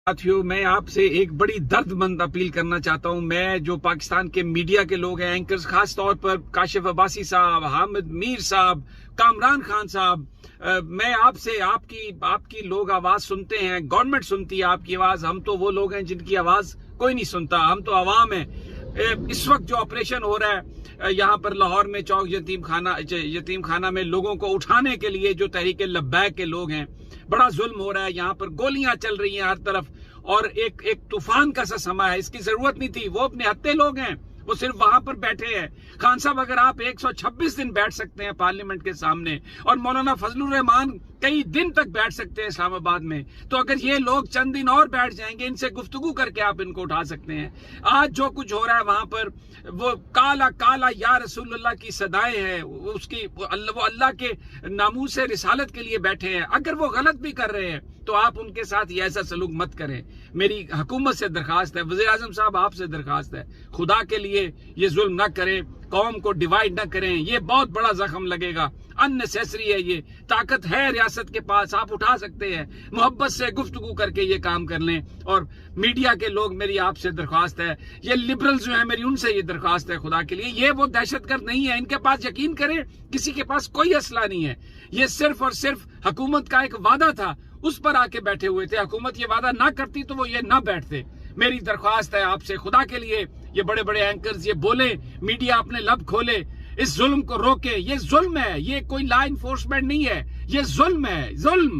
ساتھیو میں آپ سے ایک بڑی درد مند اپیل کرنا چاہتا ہوں. میں جو پاکستان کے میڈیا کے لوگ ہیں، اینکرز، خاص طور پر کاشف عباسی صاحب، حامد میر صاحب، کامران خان صاحب، میں آپ سے آپ کی لوگ آواز سنتے ہیں، گورنمنٹ سنتی ہے آپ کی آواز. ہم تو وہ لوگ ہیں جن کی آواز کوئی نہیں سنتا، ہم تو عوام ہیں. اس وقت جو آپریشن ہو رہا ہے یہاں پر لاہور میں چوک یتیم خانہ میں لوگوں کو اٹھانے کے لیے جو تحریک لبیک کے لوگ ہیں، بڑا ظلم ہو رہا ہے. یہاں پر گولیاں چل رہی ہیں ہر طرف اور ایک طوفان کا سا سما ہے. اس کی ضرورت نہیں تھی. وہ اپنے ہتے لوگ ہیں، وہ صرف وہاں پر بیٹھے ہیں. خان صاحب اگر آپ 126 دن بیٹھ سکتے ہیں پارلیمنٹ کے سامنے اور مولانا فضل الرحمان کئی دن تک بیٹھ سکتے ہیں اسلام آباد میں، تو اگر یہ لوگ چند دن اور بیٹھ جائیں گے، ان سے گفتگو کر کے آپ ان کو اٹھا سکتے ہیں. آج جو کچھ ہو رہا ہے وہاں پر، وہ کالا کالا یا رسول اللہ کی صدائیں ہیں، وہ اللہ کے ناموس رسالت کے لیے بیٹھے ہیں. اگر وہ غلط بھی کر رہے ہیں تو آپ ان کے ساتھ یہ ایسا سلوک مت کریں. میری حکومت سے درخواست ہے، وزیر اعظم صاحب آپ سے درخواست ہے، خدا کے لیے یہ ظلم نہ کریں، قوم کو ڈیوائیڈ نہ کریں. یہ بہت بڑا زخم لگے گا، ان نیسیسری ہے. یہ طاقت ہے ریاست کے پاس، آپ اٹھا سکتے ہیں. محبت سے گفتگو کر کے یہ کام کر لیں. اور میڈیا کے لوگ، میری آپ سے درخواست ہے، یہ لبرل جو ہیں، میری ان سے یہ درخواست ہے، خدا کے لیے یہ وہ دہشت گرد نہیں ہے. ان کے پاس یقین کریں کسی کے پاس کوئی اسلحہ نہیں ہے. یہ صرف اور صرف حکومت کا ایک وعدہ تھا، اس پر آ کے بیٹھے ہوئے تھے. حکومت یہ وعدہ نہ کرتی تو وہ یہ نہ بیٹھتے. میری درخواست ہے آپ سے، خدا کے لیے یہ بڑے بڑے اینکرز یہ بولیں، میڈیا اپنے لب کھولے، اس ظلم کو روکے. یہ ظلم ہے، یہ کوئی لا انفورسمنٹ نہیں ہے، یہ ظلم ہے، ظلم.